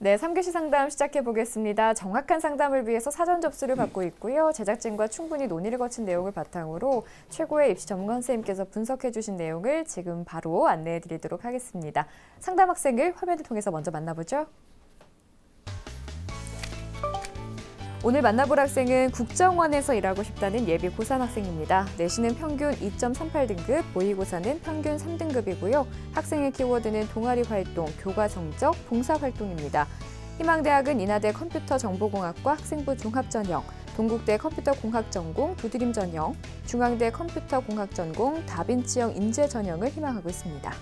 네, 3교시 상담 시작해 보겠습니다. 정확한 상담을 위해서 사전 접수를 받고 있고요. 제작진과 충분히 논의를 거친 내용을 바탕으로 최고의 입시 전문가 선생님께서 분석해 주신 내용을 지금 바로 안내해 드리도록 하겠습니다. 상담 학생을 화면을 통해서 먼저 만나보죠. 오늘 만나볼 학생은 국정원에서 일하고 싶다는 예비 고3 학생입니다. 내신은 평균 2.38등급, 모의고사는 평균 3등급이고요. 학생의 키워드는 동아리 활동, 교과 성적, 봉사 활동입니다. 희망대학은 인하대 컴퓨터 정보공학과 학생부 종합전형, 동국대 컴퓨터공학 전공, 두드림 전형, 중앙대 컴퓨터공학 전공, 다빈치형 인재 전형을 희망하고 있습니다.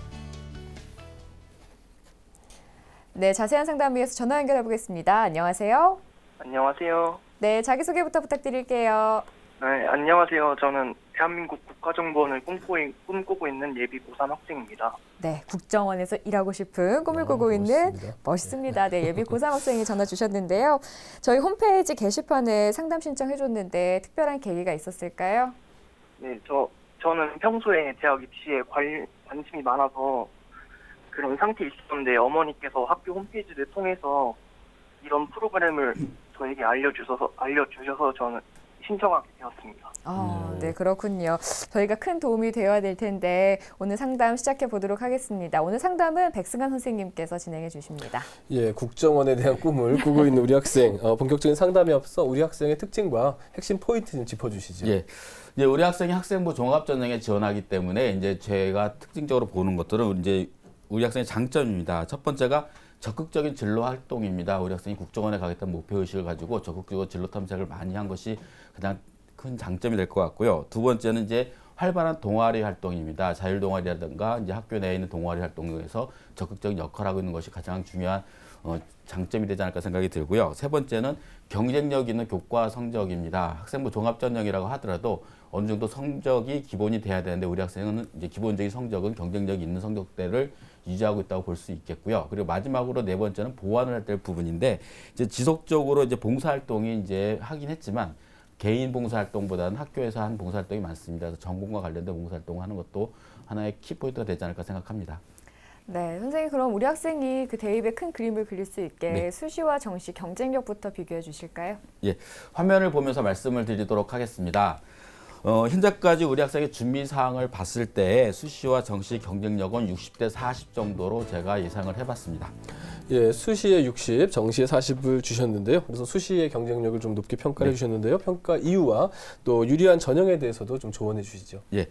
네, 자세한 상담 위해서 전화 연결해 보겠습니다. 안녕하세요. 안녕하세요. 네, 자기소개부터 부탁드릴게요. 네, 안녕하세요. 저는 대한민국 국가정보원을 꿈꾸고 있는 예비 고3 학생입니다. 네, 국정원에서 일하고 싶은 꿈을 꾸고 있는 멋있습니다. 네, 예비 고3 학생이 전화 주셨는데요. 저희 홈페이지 게시판에 상담 신청해 줬는데 특별한 계기가 있었을까요? 네, 저는 평소에 대학 입시에 관심이 많아서 그런 상태에 있었는데 어머니께서 학교 홈페이지를 통해서 이런 프로그램을 저에게 알려주셔서 저는 신청하게 되었습니다. 네, 그렇군요. 저희가 큰 도움이 되어야 될 텐데 오늘 상담 시작해 보도록 하겠습니다. 오늘 상담은 백승환 선생님께서 진행해 주십니다. 예, 국정원에 대한 꿈을 꾸고 있는 우리 학생, 본격적인 상담에 앞서 우리 학생의 특징과 핵심 포인트 좀 짚어주시죠. 예, 이제 우리 학생이 학생부 종합전형에 지원하기 때문에 이제 제가 특징적으로 보는 것들은 이제 우리 학생의 장점입니다. 첫 번째가 적극적인 진로 활동입니다. 우리 학생이 국정원에 가겠다는 목표의식을 가지고 적극적으로 진로 탐색을 많이 한 것이 가장 큰 장점이 될 것 같고요. 두 번째는 이제 활발한 동아리 활동입니다. 자율 동아리라든가 이제 학교 내에 있는 동아리 활동에서 적극적인 역할을 하고 있는 것이 가장 중요한 장점이 되지 않을까 생각이 들고요. 세 번째는 경쟁력 있는 교과 성적입니다. 학생부 종합전형이라고 하더라도 어느 정도 성적이 기본이 돼야 되는데 우리 학생은 이제 기본적인 성적은 경쟁력이 있는 성적대를 유지하고 있다고 볼 수 있겠고요. 그리고 마지막으로 네 번째는 보완을 해야 될 부분인데 이제 지속적으로 이제 봉사활동이 이제 하긴 했지만 개인 봉사활동보다는 학교에서 한 봉사활동이 많습니다. 그래서 전공과 관련된 봉사활동을 하는 것도 하나의 키포인트가 되지 않을까 생각합니다. 네, 선생님 그럼 우리 학생이 그 대입에 큰 그림을 그릴 수 있게 네. 수시와 정시 경쟁력부터 비교해 주실까요? 예, 화면을 보면서 말씀을 드리도록 하겠습니다. 현재까지 우리 학생의 준비 사항을 봤을 때 수시와 정시 경쟁력은 60대 40 정도로 제가 예상을 해봤습니다. 예, 수시에 60, 정시에 40을 주셨는데요. 그래서 수시의 경쟁력을 좀 높게 평가를 해주셨는데요. 평가 이유와 또 유리한 전형에 대해서도 좀 조언해 주시죠. 예,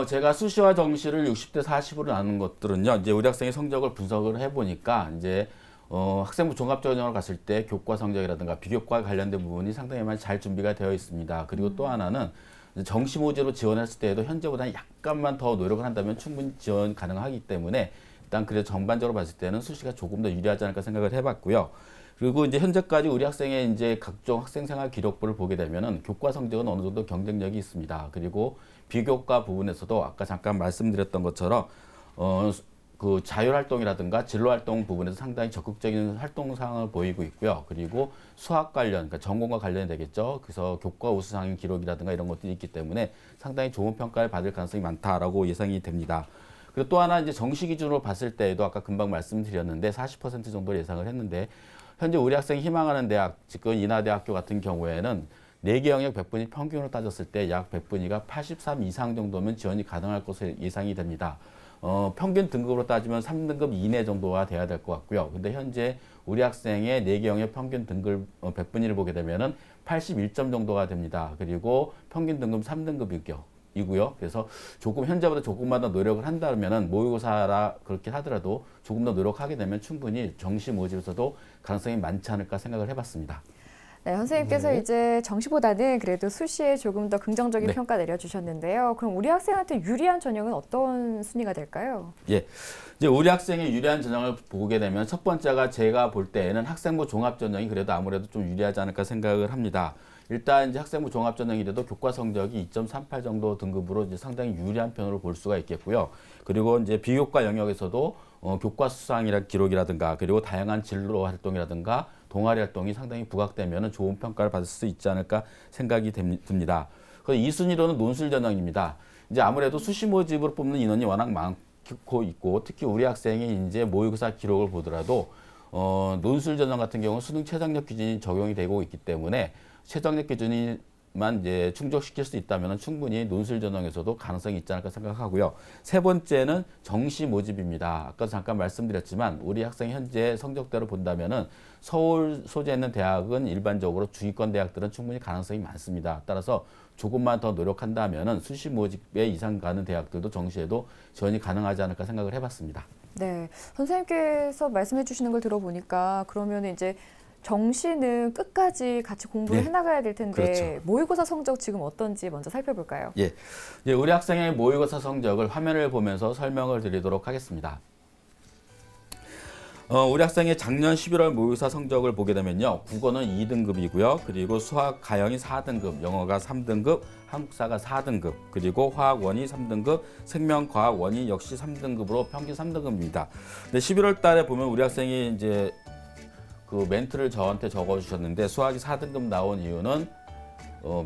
제가 수시와 정시를 60대 40으로 나눈 것들은요. 이제 우리 학생의 성적을 분석을 해보니까 이제 학생부 종합전형을 갔을 때 교과 성적이라든가 비교과 관련된 부분이 상당히 많이 잘 준비가 되어 있습니다. 그리고 또 하나는 정시 모집으로 지원했을 때에도 현재보다는 약간만 더 노력을 한다면 충분히 지원 가능하기 때문에 일단 그래도 전반적으로 봤을 때는 수시가 조금 더 유리하지 않을까 생각을 해봤고요. 그리고 이제 현재까지 우리 학생의 이제 각종 학생생활 기록부를 보게 되면은 교과 성적은 어느 정도 경쟁력이 있습니다. 그리고 비교과 부분에서도 아까 잠깐 말씀드렸던 것처럼 그 자율활동이라든가 진로활동 부분에서 상당히 적극적인 활동 상황을 보이고 있고요. 그리고 수학 관련, 그러니까 전공과 관련이 되겠죠. 그래서 교과 우수상인 기록이라든가 이런 것들이 있기 때문에 상당히 좋은 평가를 받을 가능성이 많다라고 예상이 됩니다. 그리고 또 하나 이제 정시 기준으로 봤을 때에도 아까 금방 말씀드렸는데 40% 정도 예상을 했는데 현재 우리 학생이 희망하는 대학, 지금 인하대학교 같은 경우에는 4개 영역 100분위 평균으로 따졌을 때 약 100분위가 83 이상 정도면 지원이 가능할 것으로 예상이 됩니다. 평균 등급으로 따지면 3등급 이내 정도가 돼야 될 것 같고요. 근데 현재 우리 학생의 4개 영역 평균 등급 100분위를 보게 되면은 81점 정도가 됩니다. 그리고 평균 등급 3등급이고요. 그래서 현재보다 조금만 더 노력을 한다면은 모의고사라 그렇게 하더라도 조금 더 노력하게 되면 충분히 정시 모집에서도 가능성이 많지 않을까 생각을 해봤습니다. 네, 선생님께서 이제 정시보다는 그래도 수시에 조금 더 긍정적인 평가 내려주셨는데요. 그럼 우리 학생한테 유리한 전형은 어떤 순위가 될까요? 예, 이제 우리 학생의 유리한 전형을 보게 되면 첫 번째가 제가 볼 때에는 학생부 종합전형이 그래도 아무래도 좀 유리하지 않을까 생각을 합니다. 일단 이제 학생부 종합전형이라도 교과 성적이 2.38 정도 등급으로 이제 상당히 유리한 편으로 볼 수가 있겠고요. 그리고 이제 비교과 영역에서도 교과 수상이라 기록이라든가 그리고 다양한 진로 활동이라든가 동아리 활동이 상당히 부각되면 좋은 평가를 받을 수 있지 않을까 생각이 듭니다. 그리고 2순위로는 논술 전형입니다. 이제 아무래도 수시 모집으로 뽑는 인원이 워낙 많고 있고 특히 우리 학생이 이제 모의고사 기록을 보더라도 논술 전형 같은 경우는 수능 최저학력 기준이 적용이 되고 있기 때문에 최저학력 기준만 이제 충족시킬 수 있다면 충분히 논술 전형에서도 가능성이 있지 않을까 생각하고요. 세 번째는 정시 모집입니다. 아까 잠깐 말씀드렸지만 우리 학생 현재 성적대로 본다면은 서울 소재에 있는 대학은 일반적으로 중위권 대학들은 충분히 가능성이 많습니다. 따라서 조금만 더 노력한다면은 수시 모집에 이상 가는 대학들도 정시에도 지원이 가능하지 않을까 생각을 해봤습니다. 네, 선생님께서 말씀해 주시는 걸 들어보니까 그러면 이제 정시는 끝까지 같이 공부를 네. 해나가야 될 텐데 그렇죠. 모의고사 성적 지금 어떤지 먼저 살펴볼까요? 예, 우리 학생의 모의고사 성적을 화면을 보면서 설명을 드리도록 하겠습니다. 우리 학생의 작년 11월 모의고사 성적을 보게 되면요. 국어는 2등급이고요. 그리고 수학, 가영이 4등급, 영어가 3등급, 한국사가 4등급, 그리고 화학원이 3등급, 생명과학원이 역시 3등급으로 평균 3등급입니다. 근데 11월 달에 보면 우리 학생이 이제 그 멘트를 저한테 적어주셨는데 수학이 4등급 나온 이유는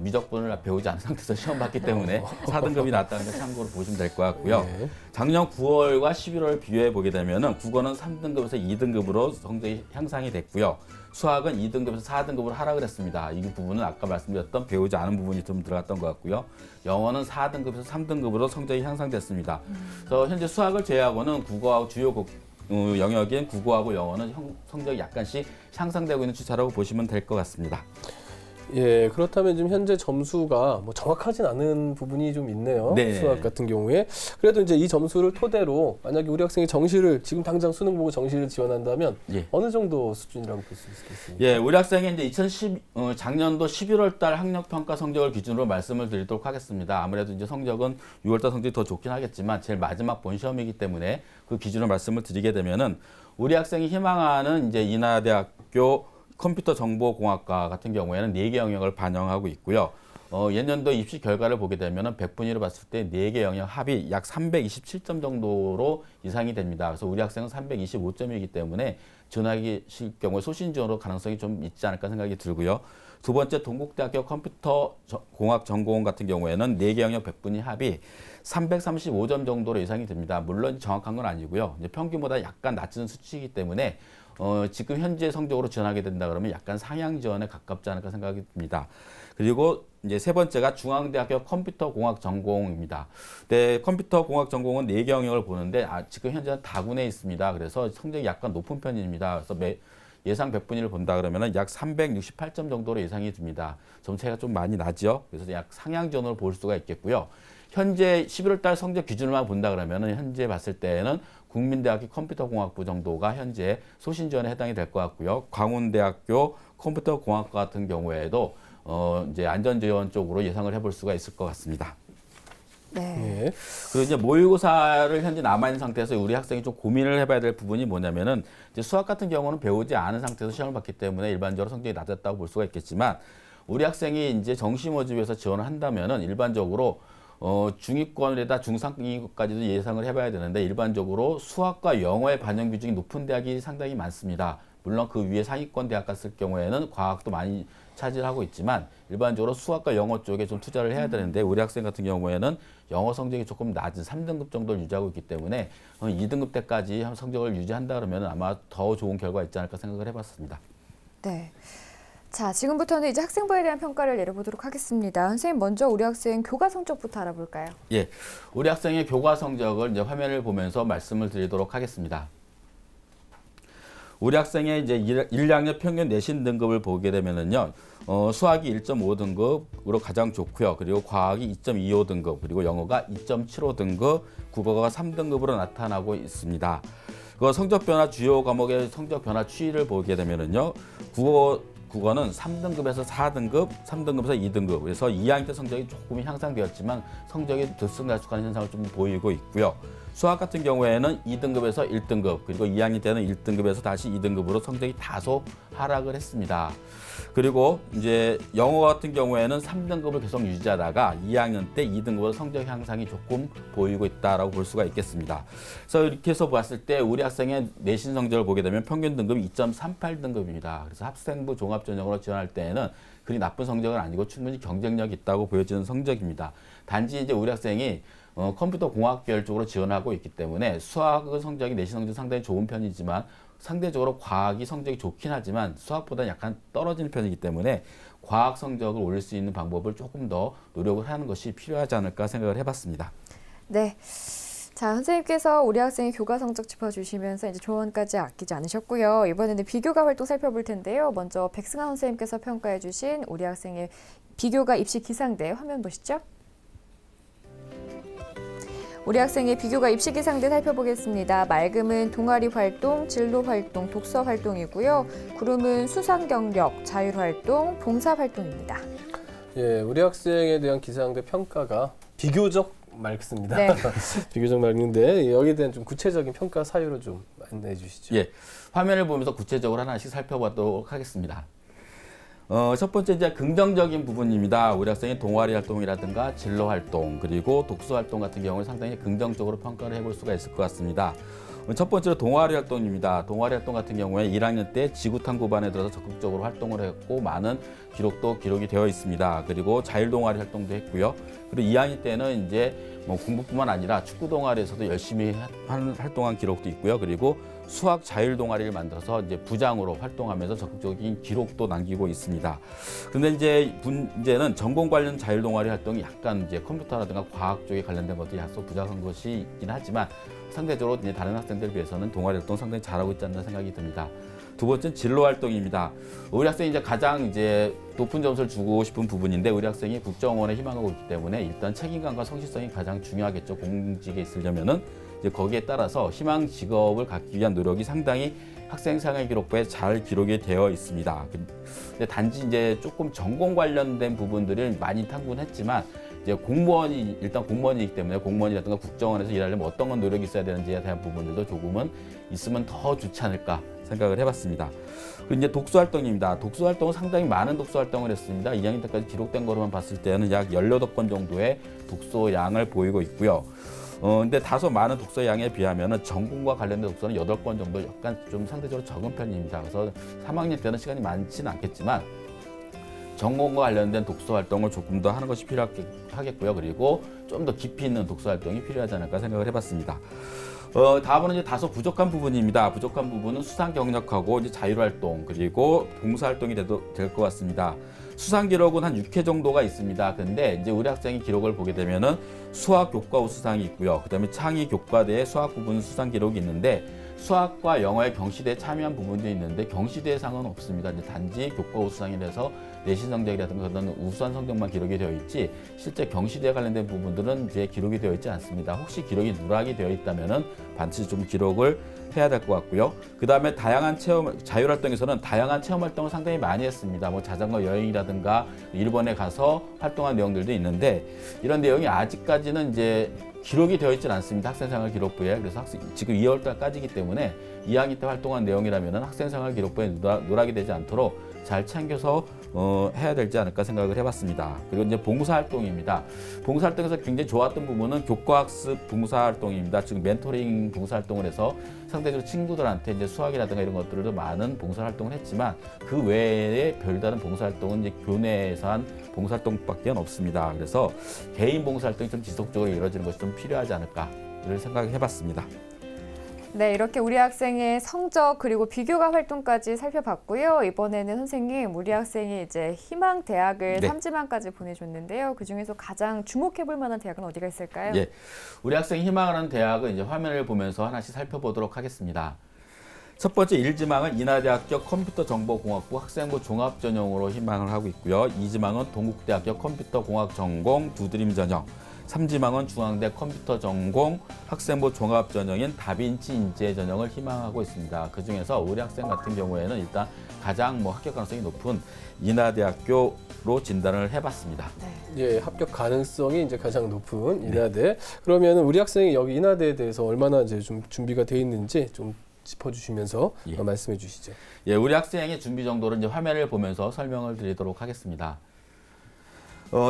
미적분을 배우지 않은 상태에서 시험 봤기 때문에 4등급이 났다는 걸 참고로 보시면 될 것 같고요. 네. 작년 9월과 11월 비교해 보게 되면은 국어는 3등급에서 2등급으로 성적이 향상이 됐고요. 수학은 2등급에서 4등급으로 하락을 했습니다. 이 부분은 아까 말씀드렸던 배우지 않은 부분이 좀 들어갔던 것 같고요. 영어는 4등급에서 3등급으로 성적이 향상됐습니다. 그래서 현재 수학을 제외하고는 국어하고 주요 영역인 국어하고 영어는 성적이 약간씩 향상되고 있는 추세라고 보시면 될 것 같습니다. 예, 그렇다면 지금 현재 점수가 뭐 정확하진 않은 부분이 좀 있네요. 네. 수학 같은 경우에. 그래도 이제 이 점수를 토대로 만약에 우리 학생이 정시를 지금 당장 수능 보고 정시를 지원한다면 예. 어느 정도 수준이라고 볼 수 있겠습니까? 예, 우리 학생이 이제 작년도 11월 달 학력 평가 성적을 기준으로 말씀을 드리도록 하겠습니다. 아무래도 이제 성적은 6월 달 성적이 더 좋긴 하겠지만 제일 마지막 본 시험이기 때문에 그 기준으로 말씀을 드리게 되면은 우리 학생이 희망하는 이제 인하대학교 컴퓨터 정보공학과 같은 경우에는 4개 영역을 반영하고 있고요. 예년도 입시 결과를 보게 되면 100분위로 봤을 때 4개 영역 합이 약 327점 정도로 이상이 됩니다. 그래서 우리 학생은 325점이기 때문에 지원하기 실 경우에 소신 지원으로 가능성이 좀 있지 않을까 생각이 들고요. 두 번째 동국대학교 컴퓨터 공학 전공 같은 경우에는 4개 영역 100분위 합이 335점 정도로 예상이 됩니다. 물론 정확한 건 아니고요. 이제 평균보다 약간 낮은 수치이기 때문에 지금 현재 성적으로 지원하게 된다 그러면 약간 상향 지원에 가깝지 않을까 생각이 듭니다. 그리고 이제 세 번째가 중앙대학교 컴퓨터공학 전공입니다. 네, 컴퓨터공학 전공은 4개 영역을 보는데 지금 현재 다군에 있습니다. 그래서 성적이 약간 높은 편입니다. 그래서 예상 100분위를 본다 그러면 약 368점 정도로 예상이 듭니다. 점차가 좀 많이 나죠. 그래서 약 상향 지원으로 볼 수가 있겠고요. 현재 11월 달 성적 기준으로만 본다 그러면 현재 봤을 때는 국민대학교 컴퓨터공학부 정도가 현재 소신 지원에 해당이 될 것 같고요. 광운대학교 컴퓨터공학과 같은 경우에도 이제 안전지원 쪽으로 예상을 해볼 수가 있을 것 같습니다. 네. 예. 그리고 이제 모의고사를 현재 남아있는 상태에서 우리 학생이 좀 고민을 해봐야 될 부분이 뭐냐면은 이제 수학 같은 경우는 배우지 않은 상태에서 시험을 봤기 때문에 일반적으로 성적이 낮았다고 볼 수가 있겠지만 우리 학생이 이제 정시 모집에서 지원을 한다면은 일반적으로 중위권에다 중상위까지도 예상을 해봐야 되는데 일반적으로 수학과 영어의 반영 비중이 높은 대학이 상당히 많습니다. 물론 그 위에 상위권 대학 갔을 경우에는 과학도 많이 차지하고 있지만 일반적으로 수학과 영어 쪽에 좀 투자를 해야 되는데 우리 학생 같은 경우에는 영어 성적이 조금 낮은 3등급 정도를 유지하고 있기 때문에 2등급 때까지 성적을 유지한다 그러면 아마 더 좋은 결과가 있지 않을까 생각을 해봤습니다. 네. 자, 지금부터는 이제 학생부에 대한 평가를 내려보도록 하겠습니다. 선생님, 먼저 우리 학생 교과 성적부터 알아볼까요? 예, 우리 학생의 교과 성적을 이제 화면을 보면서 말씀을 드리도록 하겠습니다. 우리 학생의 이제 1학년 평균 내신 등급을 보게 되면은요, 수학이 1.5등급으로 가장 좋고요. 그리고 과학이 2.25등급, 그리고 영어가 2.75등급, 국어가 3등급으로 나타나고 있습니다. 그 성적 변화 주요 과목의 성적 변화 추이를 보게 되면은요, 국어는 3등급에서 4등급, 3등급에서 2등급. 그래서 2학년 때 성적이 조금 향상되었지만 성적이 들쑥날쑥하는 현상을 좀 보이고 있고요. 수학 같은 경우에는 2등급에서 1등급, 그리고 2학년 때는 1등급에서 다시 2등급으로 성적이 다소 하락을 했습니다. 그리고 이제 영어 같은 경우에는 3등급을 계속 유지하다가 2학년 때 2등급으로 성적 향상이 조금 보이고 있다라고 볼 수가 있겠습니다. 그래서 이렇게 해서 봤을 때 우리 학생의 내신 성적을 보게 되면 평균 등급이 2.38등급입니다. 그래서 학생부 종합전형으로 지원할 때에는 그리 나쁜 성적은 아니고 충분히 경쟁력이 있다고 보여지는 성적입니다. 단지 이제 우리 학생이 컴퓨터 공학 계열 쪽으로 지원하고 있기 때문에 수학 성적이 내신 성적이 상당히 좋은 편이지만 상대적으로 과학이 성적이 좋긴 하지만 수학보다 약간 떨어지는 편이기 때문에 과학 성적을 올릴 수 있는 방법을 조금 더 노력을 하는 것이 필요하지 않을까 생각을 해봤습니다. 네. 자, 선생님께서 우리 학생의 교과 성적 짚어주시면서 이제 조언까지 아끼지 않으셨고요. 이번에는 비교과 활동 살펴볼 텐데요. 먼저 백승환 선생님께서 평가해주신 우리 학생의 비교과 입시 기상대 화면 보시죠. 우리 학생의 비교과 입시 기상대 살펴보겠습니다. 맑음은 동아리 활동, 진로 활동, 독서 활동이고요. 구름은 수상 경력, 자율 활동, 봉사 활동입니다. 예, 우리 학생에 대한 기상대 평가가 비교적 맑습니다. 네. 비교적 맑은데 여기에 대한 좀 구체적인 평가 사유를 좀 안내해 주시죠. 예, 화면을 보면서 구체적으로 하나씩 살펴보도록 하겠습니다. 첫 번째 이제 긍정적인 부분입니다. 우리 학생의 동아리 활동이라든가 진로 활동 그리고 독서 활동 같은 경우는 상당히 긍정적으로 평가를 해볼 수가 있을 것 같습니다. 첫 번째로 동아리 활동입니다. 동아리 활동 같은 경우에 1학년 때 지구탐구반에 들어서 적극적으로 활동을 했고 많은 기록도 기록이 되어 있습니다. 그리고 자율 동아리 활동도 했고요. 그리고 2학년 때는 이제 뭐 공부뿐만 아니라 축구 동아리에서도 열심히 활동한 기록도 있고요. 그리고 수학 자율 동아리를 만들어서 이제 부장으로 활동하면서 적극적인 기록도 남기고 있습니다. 그런데 이제 문제는 전공 관련 자율 동아리 활동이 약간 이제 컴퓨터라든가 과학 쪽에 관련된 것들이 약간 부족한 것이 있긴 하지만 상대적으로 이제 다른 학생들에 비해서는 동아리 활동 상당히 잘하고 있지 않나 생각이 듭니다. 두 번째는 진로 활동입니다. 우리 학생이 이제 가장 이제 높은 점수를 주고 싶은 부분인데 우리 학생이 국정원에 희망하고 있기 때문에 일단 책임감과 성실성이 가장 중요하겠죠. 공직에 있으려면은 이제 거기에 따라서 희망 직업을 갖기 위한 노력이 상당히 학생 생활 기록부에 잘 기록이 되어 있습니다. 근데 단지 이제 조금 전공 관련된 부분들을 많이 탐구는 했지만 이제 공무원이 일단 공무원이기 때문에 공무원이라든가 국정원에서 일하려면 어떤 건 노력이 있어야 되는지에 대한 부분들도 조금은 있으면 더 좋지 않을까 생각을 해봤습니다. 그리고 이제 독서 활동입니다. 독서 활동은 상당히 많은 독서 활동을 했습니다. 2학년 때까지 기록된 거로만 봤을 때는 약 18건 정도의 독서 양을 보이고 있고요. 근데 다소 많은 독서 양에 비하면 전공과 관련된 독서는 8건 정도 약간 좀 상대적으로 적은 편입니다. 그래서 3학년 때는 시간이 많지는 않겠지만 전공과 관련된 독서 활동을 조금 더 하는 것이 필요하겠고요. 그리고 좀 더 깊이 있는 독서 활동이 필요하지 않을까 생각을 해봤습니다. 다음은 이제 다소 부족한 부분입니다. 부족한 부분은 수상 경력하고 이제 자율 활동 그리고 봉사 활동이 될 것 같습니다. 수상 기록은 한 6회 정도가 있습니다. 근데 이제 우리 학생이 기록을 보게 되면은 수학 교과 우수상이 있고요. 그다음에 창의 교과대에 수학 부분 수상 기록이 있는데 수학과 영어의 경시대에 참여한 부분도 있는데 경시대상은 없습니다. 이제 단지 교과 우수상이 돼서 내신 성적이라든가 그런 우수한 성적만 기록이 되어 있지 실제 경시대에 관련된 부분들은 이제 기록이 되어 있지 않습니다. 혹시 기록이 누락이 되어 있다면은 반드시 좀 기록을 해야 될 것 같고요. 그 다음에 다양한 체험, 자율활동에서는 다양한 체험 활동을 상당히 많이 했습니다. 뭐 자전거 여행이라든가 일본에 가서 활동한 내용들도 있는데 이런 내용이 아직까지는 이제 기록이 되어 있지는 않습니다. 학생생활 기록부에. 그래서 지금 2월 달까지이기 때문에 2학기 때 활동한 내용이라면 학생생활 기록부에 누락이 되지 않도록 잘 챙겨서 해야 되지 않을까 생각을 해봤습니다. 그리고 이제 봉사활동입니다. 봉사활동에서 굉장히 좋았던 부분은 교과학습 봉사활동입니다. 즉 멘토링 봉사활동을 해서 상대적으로 친구들한테 이제 수학이라든가 이런 것들도 많은 봉사활동을 했지만 그 외에 별다른 봉사활동은 이제 교내에서 한 봉사활동밖에 없습니다. 그래서 개인 봉사활동이 좀 지속적으로 이루어지는 것이 좀 필요하지 않을까를 생각해봤습니다. 네, 이렇게 우리 학생의 성적 그리고 비교과 활동까지 살펴봤고요. 이번에는 선생님, 우리 학생이 이제 희망 대학을 네. 3지망까지 보내줬는데요. 그 중에서 가장 주목해볼 만한 대학은 어디가 있을까요? 예, 우리 학생이 희망을 하는 대학은 이제 화면을 보면서 하나씩 살펴보도록 하겠습니다. 첫 번째 1지망은 인하대학교 컴퓨터정보공학부 학생부 종합전형으로 희망을 하고 있고요. 2지망은 동국대학교 컴퓨터공학 전공 두드림 전형. 3지망은 중앙대 컴퓨터 전공 학생부 종합 전형인 다빈치 인재 전형을 희망하고 있습니다. 그 중에서 우리 학생 같은 경우에는 일단 가장 합격 가능성이 높은 인하대학교로 진단을 해봤습니다. 예, 합격 가능성이 이제 가장 높은 인하대. 그러면 우리 학생이 여기 인하대에 대해서 얼마나 이제 좀 준비가 돼 있는지 좀 짚어주시면서 말씀해 주시죠. 예, 우리 학생의 준비 정도를 이제 화면을 보면서 설명을 드리도록 하겠습니다.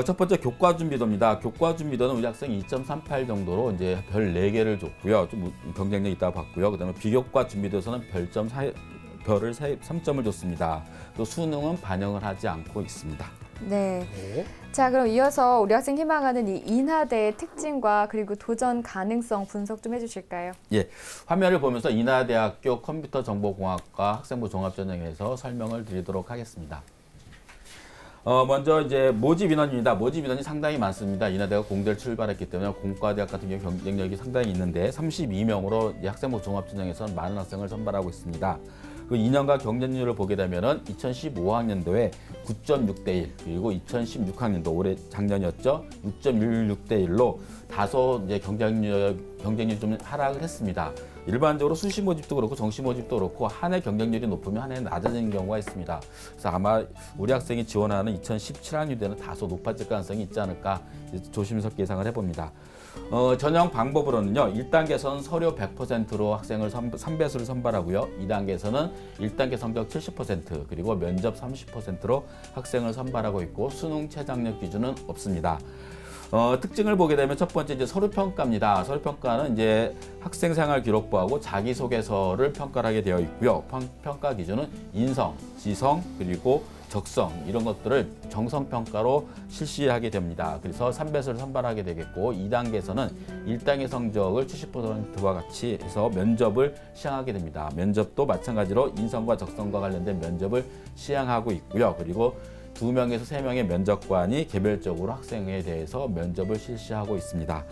첫 번째 교과 준비도입니다. 교과 준비도는 우리 학생이 2.38 정도로 이제 별 4개를 줬고요. 좀 경쟁력이 있다고 봤고요. 그다음에 비교과 준비도에서는 별을 3점을 줬습니다. 또 수능은 반영을 하지 않고 있습니다. 네. 네. 자, 그럼 이어서 우리 학생 희망하는 이 인하대의 특징과 그리고 도전 가능성 분석 좀 해주실까요? 예, 화면을 보면서 인하대학교 컴퓨터정보공학과 학생부 종합전형에서 설명을 드리도록 하겠습니다. 먼저 이제 모집 인원입니다. 모집 인원이 상당히 많습니다. 인하대가 공대를 출발했기 때문에 공과대학 같은 경우 경쟁력이 상당히 있는데 32명으로 학생부 종합전형에서는 많은 학생을 선발하고 있습니다. 그 2년간 경쟁률을 보게 되면은 2015학년도에 9.6대 1 그리고 2016학년도 올해 작년이었죠. 6.16대 1로 다소 이제 경쟁률이 좀 하락을 했습니다. 일반적으로 수시 모집도 그렇고 정시 모집도 그렇고 한 해 경쟁률이 높으면 한 해 낮아지는 경우가 있습니다. 그래서 아마 우리 학생이 지원하는 2017학년도에는 다소 높아질 가능성이 있지 않을까 조심스럽게 예상을 해봅니다. 전형 방법으로는요. 1단계에서는 서류 100%로 학생을 3배수를 선발하고요. 2단계에서는 1단계 성적 70% 그리고 면접 30%로 학생을 선발하고 있고 수능 최장력 기준은 없습니다. 특징을 보게 되면 첫 번째 이제 서류 평가입니다. 서류 평가는 이제 학생 생활 기록부하고 자기소개서를 평가를 하게 되어 있고요. 평가 기준은 인성, 지성, 그리고 적성 이런 것들을 정성 평가로 실시하게 됩니다. 그래서 3배수를 선발하게 되겠고 2단계에서는 1단계 성적을 70%와 같이 해서 면접을 시행하게 됩니다. 면접도 마찬가지로 인성과 적성과 관련된 면접을 시행하고 있고요. 그리고 2명에서 3명의 면접관이 개별적으로 학생에 대해서 면접을 실시하고 있습니다.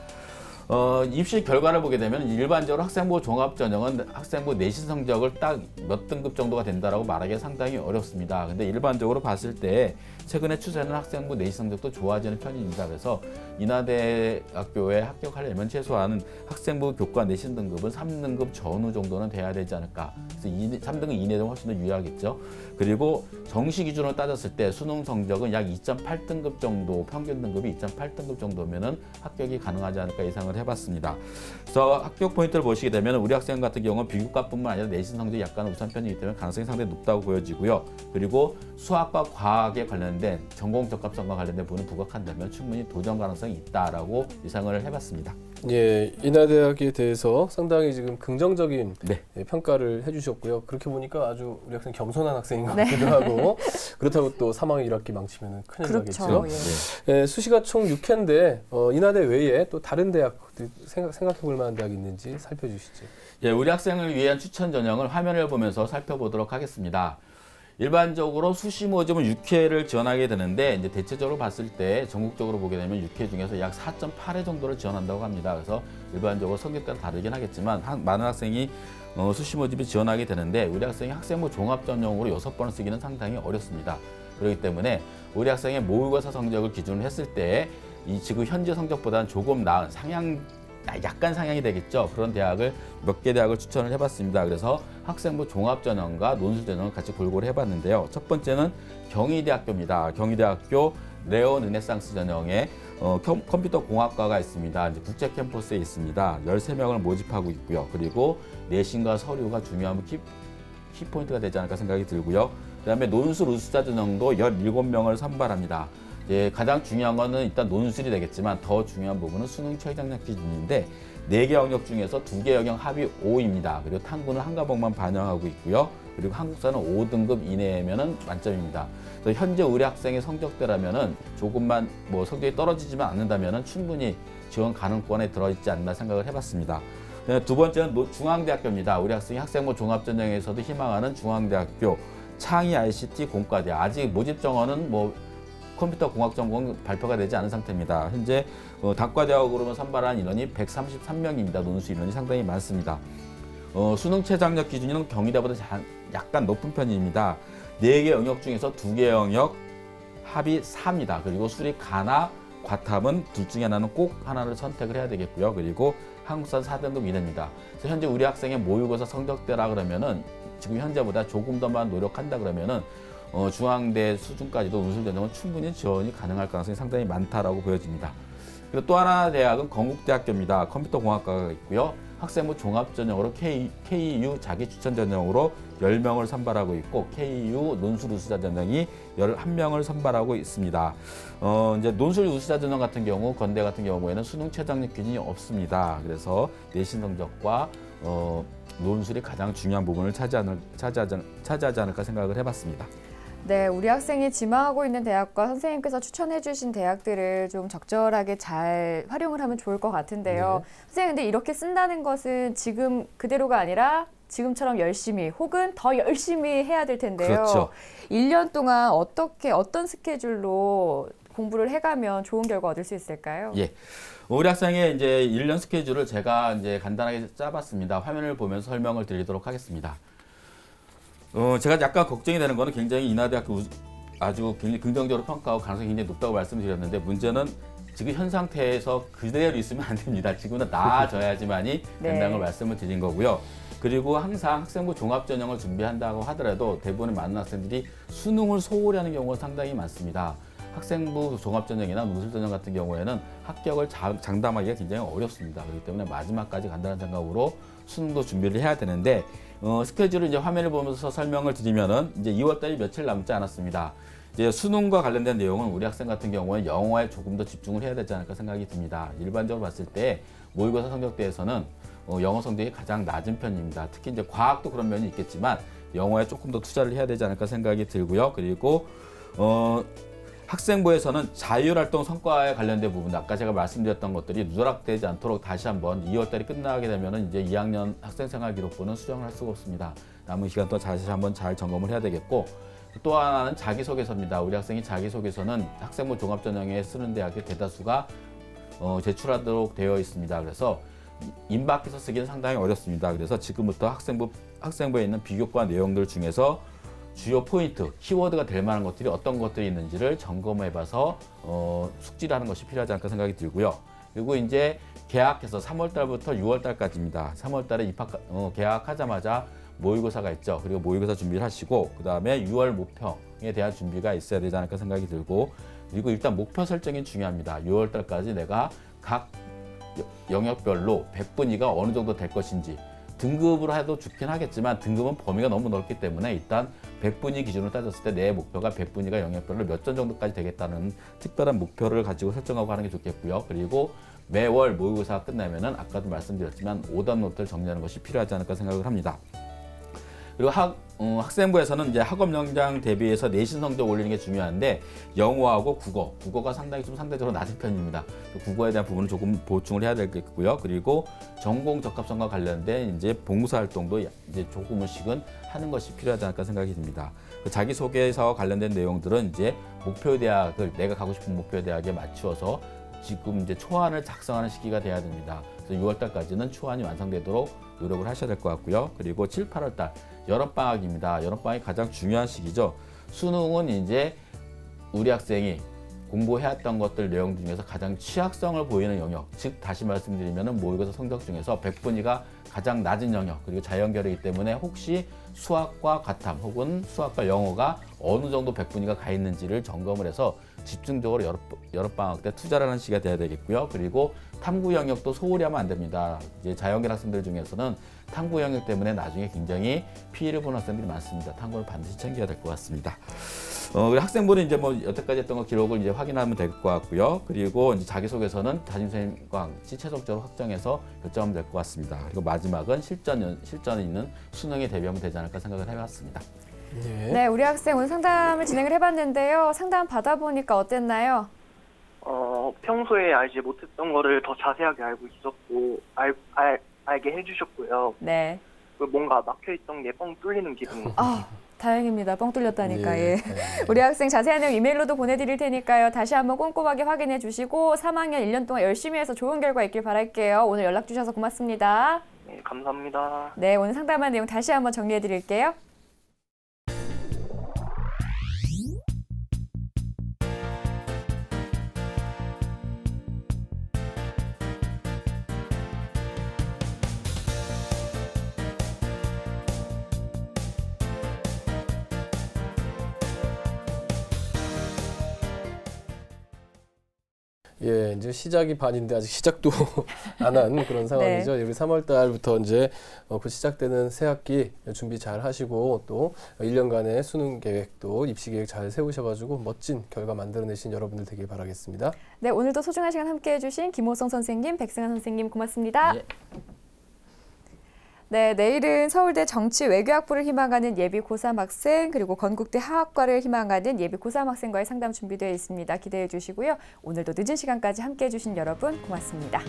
입시 결과를 보게 되면 일반적으로 학생부 종합전형은 학생부 내신 성적을 딱 몇 등급 정도가 된다라고 말하기가 상당히 어렵습니다. 근데 일반적으로 봤을 때 최근의 추세는 학생부 내신 성적도 좋아지는 편입니다. 그래서 인하대학교에 합격하려면 최소한 학생부 교과 내신 등급은 3등급 전후 정도는 돼야 되지 않을까. 그래서 3등급 이내는 훨씬 더 유리하겠죠. 그리고 정시 기준으로 따졌을 때 수능 성적은 약 2.8등급 정도, 평균 등급이 2.8등급 정도면은 합격이 가능하지 않을까 예상을 해봤습니다. 그래서 합격 포인트를 보시게 되면 우리 학생 같은 경우는 비교과뿐만 아니라 내신 성적이 약간 우선 편이기 때문에 가능성이 상당히 높다고 보여지고요. 그리고 수학과 과학에 관련된 전공 적합성과 관련된 부분을 부각한다면 충분히 도전 가능성이 있다라고 예상을 해봤습니다. 예, 인하대학에 대해서 상당히 지금 긍정적인 네. 평가를 해주셨고요. 그렇게 보니까 아주 우리 학생 겸손한 학생인 것 같기도 하고 그렇다고 또 3학년 1학기 망치면 큰일 그렇죠. 나겠죠. 예. 예, 수시가 총 6회인데 인하대 외에 또 다른 대학 생각해 볼 만한 대학이 있는지 살펴주시죠. 예, 우리 학생을 위한 추천 전형을 화면을 보면서 살펴보도록 하겠습니다. 일반적으로 수시 모집은 6회를 지원하게 되는데 이제 대체적으로 봤을 때 전국적으로 보게 되면 6회 중에서 약 4.8회 정도를 지원한다고 합니다. 그래서 일반적으로 성격 따라 다르긴 하겠지만 많은 학생이 수시 모집을 지원하게 되는데 우리 학생이 학생부 종합 전형으로 6번을 쓰기는 상당히 어렵습니다. 그렇기 때문에 우리 학생의 모의고사 성적을 기준으로 했을 때 이 지금 현재 성적보다는 조금 나은 약간 상향이 되겠죠. 그런 대학을 몇 개 대학을 추천을 해봤습니다. 그래서 학생부 종합전형과 논술전형을 같이 골고루 해봤는데요. 첫 번째는 경희대학교입니다. 경희대학교 레온 르네상스 전형에 컴퓨터 공학과가 있습니다. 이제 국제 캠퍼스에 있습니다. 13명을 모집하고 있고요. 그리고 내신과 서류가 중요한 키포인트가 되지 않을까 생각이 들고요. 그다음에 논술 우수자 전형도 17명을 선발합니다. 예, 가장 중요한 거는 일단 논술이 되겠지만 더 중요한 부분은 수능 최장력 기준인데 4개 영역 중에서 2개 영역 합이 5입니다. 그리고 탐구는 한 과목만 반영하고 있고요. 그리고 한국사는 5등급 이내면은 만점입니다. 그래서 현재 우리 학생의 성적대라면은 조금만 뭐 성적이 떨어지지만 않는다면은 충분히 지원 가능권에 들어있지 않나 생각을 해봤습니다. 두 번째는 중앙대학교입니다. 우리 학생이 학생부 종합전형에서도 희망하는 중앙대학교 창의 ICT 공과대학. 아직 모집 정원은 컴퓨터 공학 전공 발표가 되지 않은 상태입니다. 현재 단과대학으로만 선발한 인원이 133명입니다. 논술 인원이 상당히 많습니다. 수능 최장력 기준은 경희대보다 약간 높은 편입니다. 4개 영역 중에서 2개 영역 합이 4입니다. 그리고 수리 가나 과탐은 둘 중에 하나는 꼭 하나를 선택을 해야 되겠고요. 그리고 한국사 4등급 이내입니다. 그래서 현재 우리 학생의 모의고사 성적대라 그러면은 지금 현재보다 조금 더만 노력한다 그러면은 중앙대 수준까지도 논술 전형은 충분히 지원이 가능할 가능성이 상당히 많다라고 보여집니다. 그리고 또 하나 대학은 건국대학교입니다. 컴퓨터공학과가 있고요. 학생부 종합전형으로 KU 자기 추천 전형으로 10명을 선발하고 있고 KU 논술 우수자 전형이 11명을 선발하고 있습니다. 이제 논술 우수자 전형 같은 경우 건대 같은 경우에는 수능 최장력 기준이 없습니다. 그래서 내신 성적과 논술이 가장 중요한 부분을 차지하지 않을까 생각을 해봤습니다. 네, 우리 학생이 지망하고 있는 대학과 선생님께서 추천해 주신 대학들을 좀 적절하게 잘 활용을 하면 좋을 것 같은데요. 선생님, 근데 이렇게 쓴다는 것은 지금 그대로가 아니라 지금처럼 열심히 혹은 더 열심히 해야 될 텐데요. 그렇죠. 1년 동안 어떤 스케줄로 공부를 해가면 좋은 결과 얻을 수 있을까요? 예. 우리 학생의 이제 1년 스케줄을 제가 이제 간단하게 짜봤습니다. 화면을 보면서 설명을 드리도록 하겠습니다. 제가 약간 걱정이 되는 거는 굉장히 인하대학교 아주 굉장히 긍정적으로 평가하고 가능성이 굉장히 높다고 말씀드렸는데 문제는 지금 현 상태에서 그대로 있으면 안 됩니다. 지금은 나아져야지만이 된다는 걸 말씀을 드린 거고요. 그리고 항상 학생부 종합전형을 준비한다고 하더라도 대부분의 많은 학생들이 수능을 소홀히 하는 경우가 상당히 많습니다. 학생부 종합전형이나 논술전형 같은 경우에는 합격을 장담하기가 굉장히 어렵습니다. 그렇기 때문에 마지막까지 간다는 생각으로 수능도 준비를 해야 되는데 스케줄을 이제 화면을 보면서 설명을 드리면은 이제 2월달이 며칠 남지 않았습니다. 이제 수능과 관련된 내용은 우리 학생 같은 경우는 영어에 조금 더 집중을 해야 되지 않을까 생각이 듭니다. 일반적으로 봤을 때 모의고사 성적대에서는 영어 성적이 가장 낮은 편입니다. 특히 이제 과학도 그런 면이 있겠지만 영어에 조금 더 투자를 해야 되지 않을까 생각이 들고요. 그리고 학생부에서는 자율활동 성과에 관련된 부분, 아까 제가 말씀드렸던 것들이 누락되지 않도록 다시 한번 2월달이 끝나게 되면은 이제 2학년 학생생활기록부는 수정을 할 수가 없습니다. 남은 기간 동안 다시 한번 잘 점검을 해야 되겠고, 또 하나는 자기소개서입니다. 우리 학생이 자기소개서는 학생부 종합전형에 쓰는 대학의 대다수가 제출하도록 되어 있습니다. 그래서 임박해서 쓰기는 상당히 어렵습니다. 그래서 지금부터 학생부에 있는 비교과 내용들 중에서 주요 포인트, 키워드가 될 만한 것들이 어떤 것들이 있는지를 점검해봐서 숙지를 하는 것이 필요하지 않을까 생각이 들고요. 그리고 이제 개학해서 3월달부터 6월달까지입니다. 3월달에 개학하자마자 모의고사가 있죠. 그리고 모의고사 준비를 하시고 그 다음에 6월 모평에 대한 준비가 있어야 되지 않을까 생각이 들고, 그리고 일단 목표 설정이 중요합니다. 6월달까지 내가 각 영역별로 100분위가 어느 정도 될 것인지, 등급으로 해도 좋긴 하겠지만 등급은 범위가 너무 넓기 때문에 일단 100분위 기준으로 따졌을 때 내 목표가 100분위가 영역별로 몇 점 정도까지 되겠다는 특별한 목표를 가지고 설정하고 하는 게 좋겠고요. 그리고 매월 모의고사가 끝나면은 아까도 말씀드렸지만 오답 노트를 정리하는 것이 필요하지 않을까 생각을 합니다. 그리고 학생부에서는 이제 학업 역량 대비해서 내신 성적 올리는 게 중요한데 영어하고 국어가 상대적으로 낮은 편입니다. 국어에 대한 부분은 조금 보충을 해야 되겠고요. 그리고 전공 적합성과 관련된 이제 봉사 활동도 이제 조금씩은 하는 것이 필요하지 않을까 생각이 듭니다. 자기소개서 관련된 내용들은 이제 목표 대학을 내가 가고 싶은 목표 대학에 맞추어서 지금 이제 초안을 작성하는 시기가 돼야 됩니다. 그래서 6월달까지는 초안이 완성되도록 노력을 하셔야 될 것 같고요. 그리고 7, 8월달 여름방학입니다. 여름방학이 가장 중요한 시기죠. 수능은 이제 우리 학생이 공부해왔던 것들 내용 중에서 가장 취약성을 보이는 영역, 즉 다시 말씀드리면 모의고사 성적 중에서 100분위가 가장 낮은 영역, 그리고 자연결이기 때문에 혹시 수학과 과탐 혹은 수학과 영어가 어느 정도 100분위가 가 있는지를 점검을 해서 집중적으로 여름방학 때 투자를 하는 시기가 돼야 되겠고요. 그리고 탐구 영역도 소홀히 하면 안 됩니다. 이제 자연계 학생들 중에서는 탐구 영역 때문에 나중에 굉장히 피해를 보는 학생들이 많습니다. 탐구를 반드시 챙겨야 될 것 같습니다. 학생부는 이제 뭐 여태까지 했던 거 기록을 이제 확인하면 될 것 같고요. 그리고 이제 자기소개서는 담임선생님과 같이 최종적으로 확정해서 결정하면 될 것 같습니다. 그리고 마지막은 실전이 있는 수능에 대비하면 되지 않을까 생각을 해봤습니다. 네, 우리 학생 오늘 상담을 진행을 해봤는데요. 상담 받아보니까 어땠나요? 평소에 알지 못했던 거를 더 자세하게 알고 있었고 알게 해주셨고요. 네. 뭔가 막혀있던 게 뻥 뚫리는 기분이에요. 다행입니다. 뻥 뚫렸다니까. 예. 우리 학생 자세한 내용 이메일로도 보내드릴 테니까요. 다시 한번 꼼꼼하게 확인해 주시고 3학년 1년 동안 열심히 해서 좋은 결과 있길 바랄게요. 오늘 연락 주셔서 고맙습니다. 네, 감사합니다. 네, 오늘 상담한 내용 다시 한번 정리해 드릴게요. 예, 이제 시작이 반인데 아직 시작도 안 한 그런 상황이죠. 우리 3월 달부터 이제 곧 시작되는 새 학기 준비 잘 하시고 또 1년간의 수능 계획도 입시 계획 잘 세우셔가지고 멋진 결과 만들어내신 여러분들 되길 바라겠습니다. 네, 오늘도 소중한 시간 함께해 주신 김호성 선생님, 백승환 선생님 고맙습니다. 예. 네, 내일은 서울대 정치외교학부를 희망하는 예비 고3 학생 그리고 건국대 화학과를 희망하는 예비 고3 학생과의 상담 준비되어 있습니다. 기대해 주시고요. 오늘도 늦은 시간까지 함께해 주신 여러분 고맙습니다.